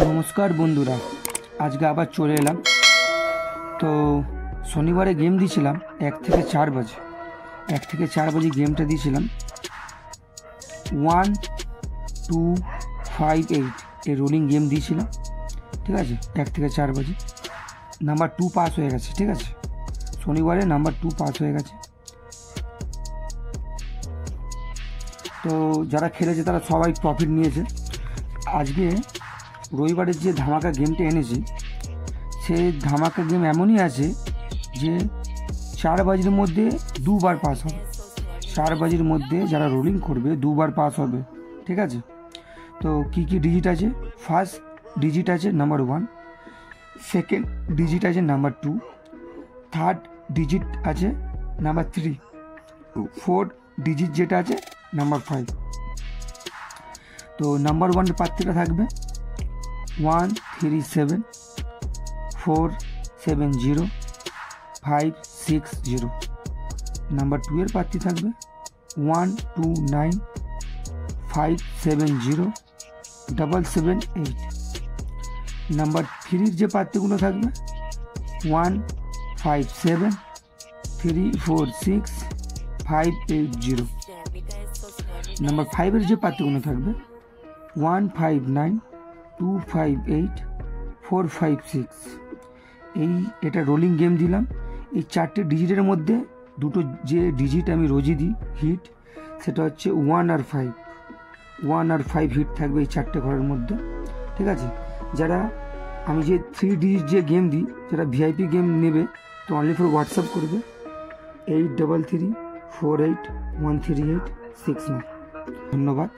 নমস্কার বন্ধুরা, আজকে আবার চলে এলাম। তো শনিবারে গেম দিয়েছিলাম 1 থেকে 4 বাজে। 1 থেকে 4 বাজে গেমটা দিয়েছিলাম 1 2 5 8 এই রোলিং গেম দিয়েছিলাম, ঠিক আছে। 1 থেকে 4 বাজে নাম্বার 2 পাস হয়ে গেছে, ঠিক আছে। শনিবারে নাম্বার 2 পাস হয়ে গেছে। তো যারা খেলেছে তারা সবাই প্রফিট নিয়েছে। আজকে রবিবারের যে ধামাকা গেমটা এনেছি, সেই ধামাকা গেম এমনই আছে যে 4 বাজির মধ্যে 2 বার পাস হবে। 4 বাজির মধ্যে যারা রোলিং করবে 2 বার পাস হবে, ঠিক আছে। তো কি কি ডিজিট আছে? ফার্স্ট ডিজিট আছে নাম্বার 1, সেকেন্ড ডিজিট আছে নাম্বার 2, থার্ড ডিজিট আছে নাম্বার 3, ফোর্থ ডিজিট যেটা আছে নাম্বার 5। তো নাম্বার 1 প্রার্থীটা থাকবে 137 470 560। নাম্বার 2 এর প্রার্থী থাকবে 129 570 778। নাম্বার 3 যে প্রার্থীগুলো থাকবে 157 346 580। নাম্বার 5 এর যে প্রার্থীগুলো থাকবে 159 258 456। এটা রোলিং গেম দিলাম। এই 4টে ডিজিটের মধ্যে দুটো যে ডিজিট আমি রোজই দিই হিট, সেটা হচ্ছে 1 আর 5। 1 আর 5 হিট থাকবে এই 4টে ঘরের মধ্যে, ঠিক আছে। যারা আমি যে 3 ডিজিট যে গেম দিই, যারা ভিআইপি গেম নেবে তো অনলি ফর হোয়াটসঅ্যাপ করবে 8334813869। ধন্যবাদ।